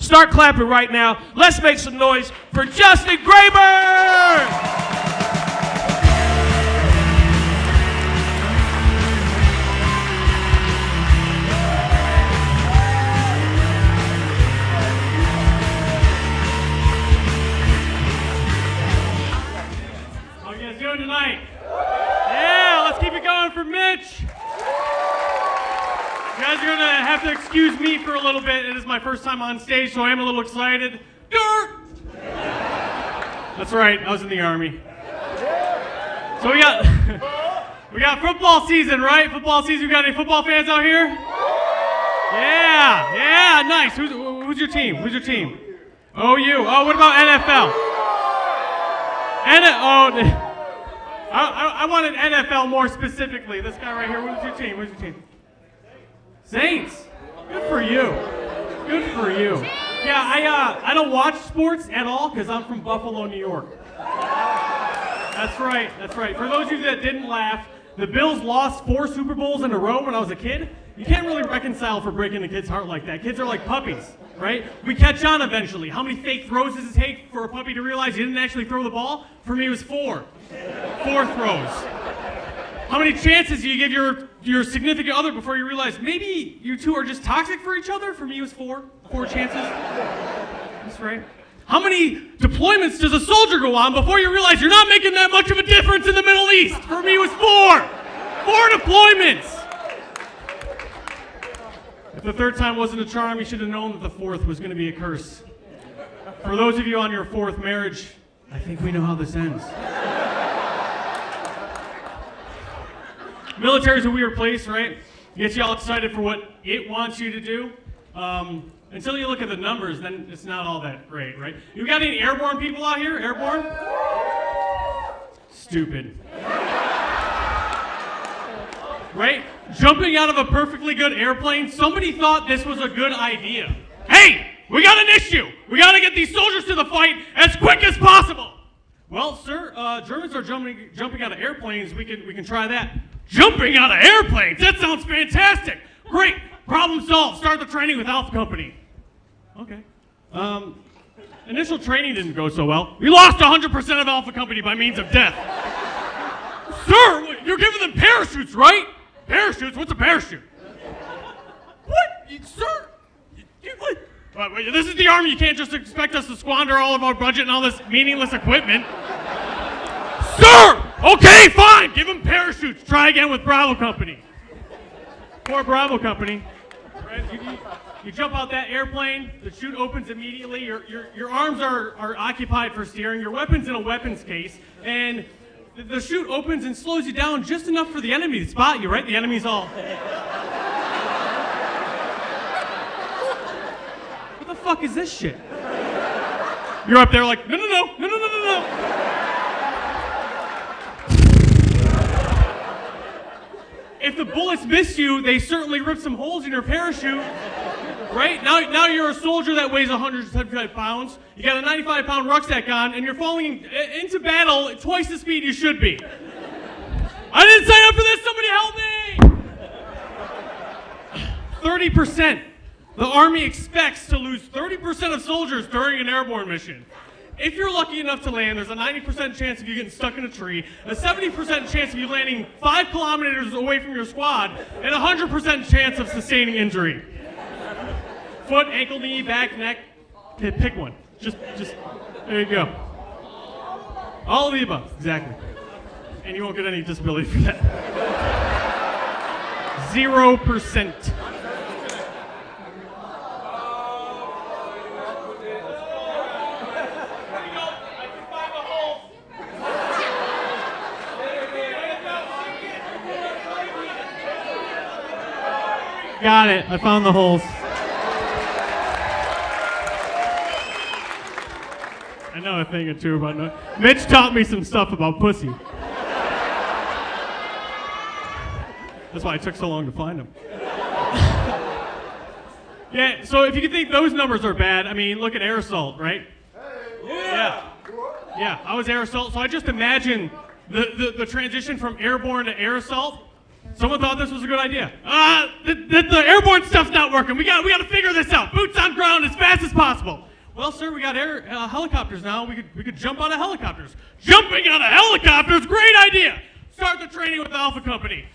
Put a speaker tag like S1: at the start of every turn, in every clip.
S1: start clapping right now. Let's make some noise for Justin Graber! Tonight. Yeah, let's keep it going for Mitch. You guys are going to have to excuse me for a little bit. It is my first time on stage, so I am a little excited. That's right, I was in the Army. So we got football season, right? Football season. We got any football fans out here? Yeah, nice. Who's your team? Who's your team? OU. Oh, what about NFL? I wanted NFL more specifically. This guy right here. Who's your team? Who's your team? Saints. Good for you. Good for you. Yeah, I don't watch sports at all because I'm from Buffalo, New York. That's right. That's right. For those of you that didn't laugh, the Bills lost 4 Super Bowls in a row when I was a kid. You can't really reconcile for breaking a kid's heart like that. Kids are like puppies, right? We catch on eventually. How many fake throws does it take for a puppy to realize you didn't actually throw the ball? For me, it was 4. 4 throws. How many chances do you give your significant other before you realize maybe you two are just toxic for each other? For me, it was 4. 4 chances. That's right. How many deployments does a soldier go on before you realize you're not making that much of a difference in the Middle East? For me, it was 4. 4 deployments. If the third time wasn't a charm, you should have known that the fourth was going to be a curse. For those of you on your 4th marriage, I think we know how this ends. Military is a weird place, right? It gets you all excited for what it wants you to do. Until you look at the numbers, then it's not all that great, right? You got any airborne people out here? Airborne? Stupid. Right? Jumping out of a perfectly good airplane, somebody thought this was a good idea. Hey, we got an issue. We got to get these soldiers to the fight as quick as possible. Well, sir, Germans are jumping out of airplanes. We can try that. Jumping out of airplanes? That sounds fantastic. Great. Problem solved. Start the training with Alpha Company. Okay. Initial training didn't go so well. We lost 100% of Alpha Company by means of death. Sir, you're giving them parachutes, right? Parachutes? What's a parachute? What? Sir? What? This is the Army. You can't just expect us to squander all of our budget and all this meaningless equipment. Sir! Okay, fine. Give them parachutes. Try again with Bravo Company. Poor Bravo Company. Right? You jump out that airplane, the chute opens immediately, your arms are occupied for steering, your weapon's in a weapons case, and the chute opens and slows you down just enough for the enemy to spot you, right? The enemy's all... What the fuck is this shit? You're up there like, no. If the bullets miss you, they certainly rip some holes in your parachute, right? Now you're a soldier that weighs 175 pounds. You got a 95-pound rucksack on, and you're falling into battle at twice the speed you should be. I didn't sign up for this. Somebody help me! 30%. The Army expects to lose 30% of soldiers during an airborne mission. If you're lucky enough to land, there's a 90% chance of you getting stuck in a tree, a 70% chance of you landing 5 kilometers away from your squad, and a 100% chance of sustaining injury. Foot, ankle, knee, back, neck, pick one. Just, there you go. All of the above, exactly. And you won't get any disability for that. 0%. Got it. I found the holes. I know a thing or two about no. Mitch taught me some stuff about pussy. That's why it took so long to find them. Yeah, so if you can think those numbers are bad, I mean, look at air assault, right? Yeah, I was air assault, so I just imagine the transition from airborne to air assault. Someone thought this was a good idea. The airborne stuff's not working. We got to figure this out. Boots on ground as fast as possible. Well, sir, we got helicopters now. We could jump out of helicopters. Jumping out of helicopters, great idea. Start the training with the Alpha Company.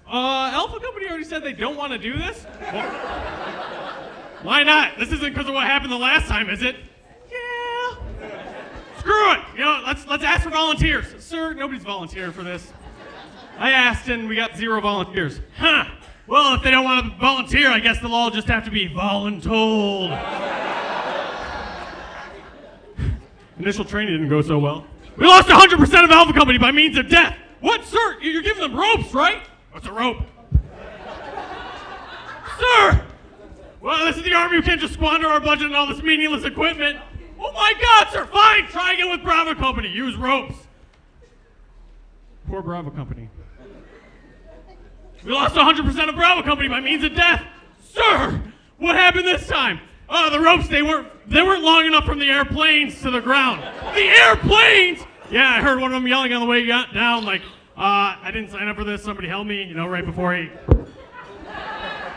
S1: Alpha Company already said they don't want to do this? Well, why not? This isn't because of what happened the last time, is it? Yeah. Screw it. Let's ask for volunteers. Sir, nobody's volunteering for this. I asked and we got 0 volunteers. Huh. Well, if they don't want to volunteer, I guess they'll all just have to be voluntold. Initial training didn't go so well. We lost 100% of Alpha Company by means of death. What, sir? You're giving them ropes, right? What's a rope? Sir! Well, this is the Army. We can't just squander our budget on all this meaningless equipment. Oh my God, sir! Fine! Try again with Bravo Company. Use ropes. Poor Bravo Company. We lost 100% of Bravo Company by means of death. Sir! What happened this time? The ropes, they weren't long enough from the airplanes to the ground. The airplanes? Yeah, I heard one of them yelling on the way down, like, I didn't sign up for this, somebody help me, right before he...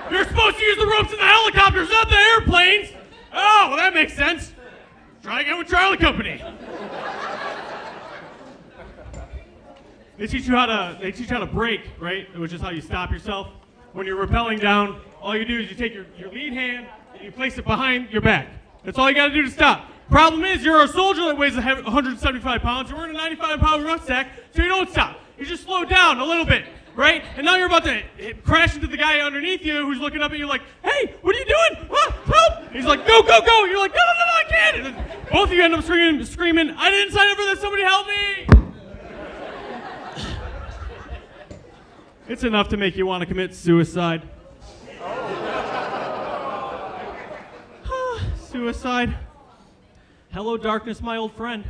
S1: You're supposed to use the ropes in the helicopters, not the airplanes! Oh, well that makes sense. Try again with Charlie Company. They teach you how to brake, right? Which is how you stop yourself. When you're rappelling down, all you do is you take your lead hand and you place it behind your back. That's all you got to do to stop. Problem is, you're a soldier that weighs 175 pounds. You're wearing a 95-pound rucksack, so you don't stop. You just slow down a little bit, right? And now you're about to crash into the guy underneath you who's looking up at you like, hey, what are you doing? Help! He's like, go, go, go! You're like, no, I can't! And then both of you end up screaming, I didn't sign up for this, somebody help me! It's enough to make you want to commit suicide. Suicide. Hello, darkness, my old friend.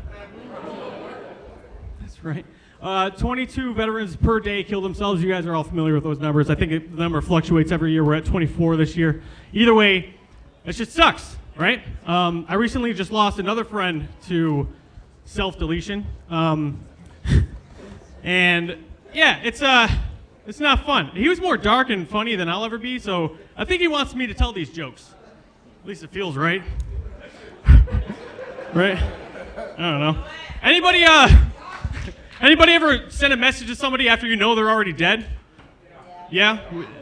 S1: That's right. 22 veterans per day kill themselves. You guys are all familiar with those numbers. I think the number fluctuates every year. We're at 24 this year. Either way, it just sucks, right? I recently just lost another friend to self-deletion. And yeah, it's not fun. He was more dark and funny than I'll ever be, so I think he wants me to tell these jokes. At least it feels right. Right? I don't know. Anybody ever send a message to somebody after you know they're already dead? Yeah?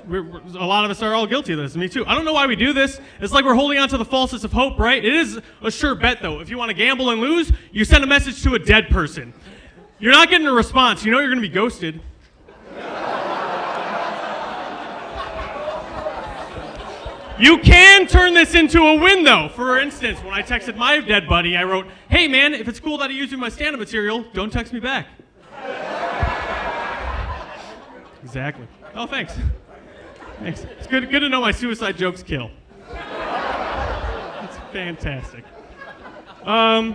S1: A lot of us are all guilty of this. Me too. I don't know why we do this. It's like we're holding on to the falsest of hope, right? It is a sure bet, though. If you want to gamble and lose, you send a message to a dead person. You're not getting a response. You know you're going to be ghosted. You can turn this into a win, though. For instance, when I texted my dead buddy, I wrote, hey, man, if it's cool that I use my stand-up material, don't text me back. Exactly. Oh, thanks. Thanks. It's good to know my suicide jokes kill. It's fantastic. I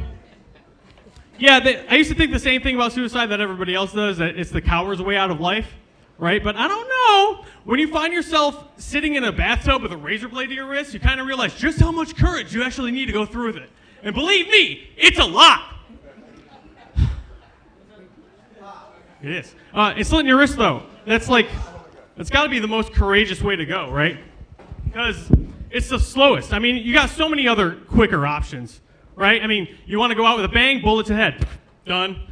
S1: used to think the same thing about suicide that everybody else does, that it's the coward's way out of life. Right? But I don't know. When you find yourself sitting in a bathtub with a razor blade to your wrist, you kind of realize just how much courage you actually need to go through with it. And believe me, it's a lot. It is. And slitting your wrist, though, that's got to be the most courageous way to go, right? Because it's the slowest. I mean, you got so many other quicker options, right? I mean, you want to go out with a bang, bullet to head. Done.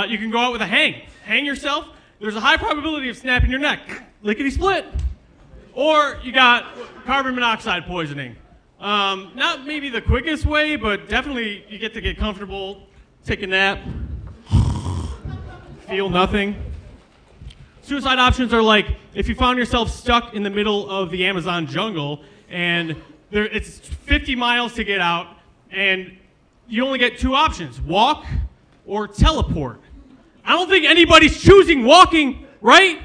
S1: You can go out with a hang. Hang yourself. There's a high probability of snapping your neck. Lickety-split. Or you got carbon monoxide poisoning. Not maybe the quickest way, but definitely you get to get comfortable, take a nap, feel nothing. Suicide options are like if you found yourself stuck in the middle of the Amazon jungle and it's 50 miles to get out and you only get 2 options, walk or teleport. I don't think anybody's choosing walking, right?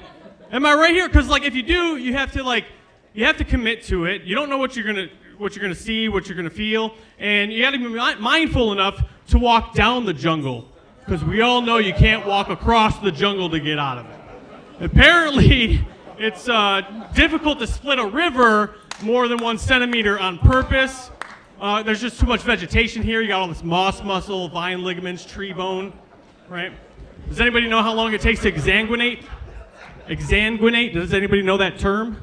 S1: Am I right here? Because if you do, you have to commit to it. You don't know what you're gonna see, what you're gonna feel, and you got to be mindful enough to walk down the jungle. Because we all know you can't walk across the jungle to get out of it. Apparently, it's difficult to split a river more than 1 centimeter on purpose. There's just too much vegetation here. You got all this moss muscle, vine ligaments, tree bone, right? Does anybody know how long it takes to exsanguinate? Exsanguinate. Does anybody know that term?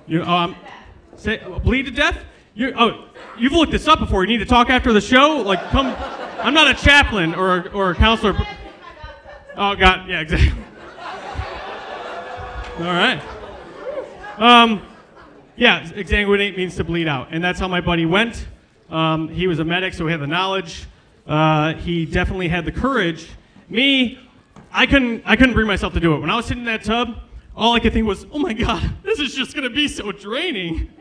S1: Bleed to death? You've looked this up before. You need to talk after the show? Like, come. I'm not a chaplain or a counselor. Oh, God. Yeah, exactly. All right. Yeah, exsanguinate means to bleed out. And that's how my buddy went. He was a medic, so he had the knowledge. He definitely had the courage. Me, I couldn't bring myself to do it. When I was sitting in that tub, all I could think was, oh my God, this is just gonna be so draining.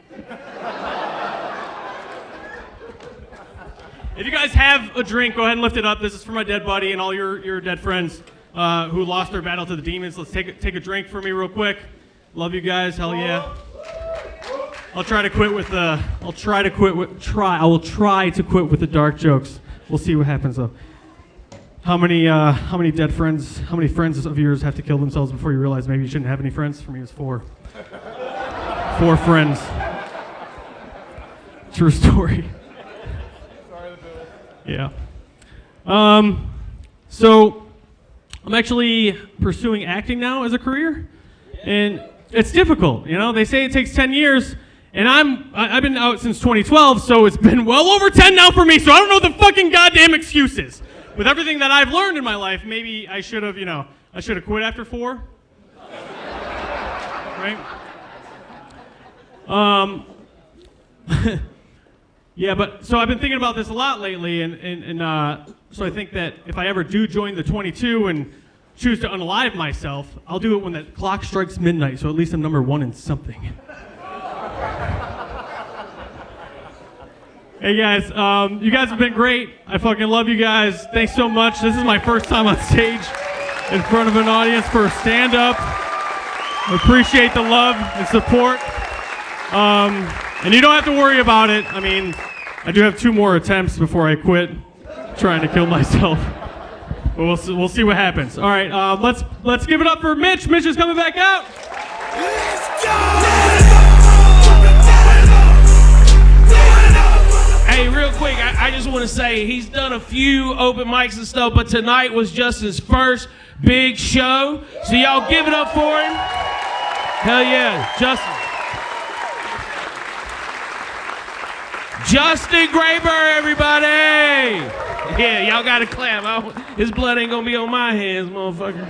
S1: If you guys have a drink, go ahead and lift it up. This is for my dead buddy and all your dead friends who lost their battle to the demons. Let's take a drink for me real quick. Love you guys, hell yeah. I will try to quit with the dark jokes. We'll see what happens though. How many dead friends, how many friends of yours have to kill themselves before you realize maybe you shouldn't have any friends? For me, it was 4. 4 friends. True story. Yeah. So I'm actually pursuing acting now as a career, and it's difficult. You know, they say it takes 10 years, and I've been out since 2012, so it's been well over 10 now for me. So I don't know the fucking goddamn excuses. With everything that I've learned in my life, maybe I should have quit after 4. Right? Yeah, but so I've been thinking about this a lot lately, and so I think that if I ever do join the 22 and choose to unalive myself, I'll do it when the clock strikes midnight, so at least I'm number 1 in something. Hey guys, you guys have been great. I fucking love you guys. Thanks so much. This is my first time on stage in front of an audience for a stand-up. Appreciate the love and support. And you don't have to worry about it. I mean, I do have 2 more attempts before I quit trying to kill myself. But we'll see what happens. All right, let's give it up for Mitch. Mitch is coming back out.
S2: Let's go! Hey, real quick, I just want to say he's done a few open mics and stuff, but tonight was Justin's first big show. So y'all give it up for him. Hell yeah, Justin. Justin Grayber, everybody! Yeah, y'all got to clap. His blood ain't gonna be on my hands, motherfucker.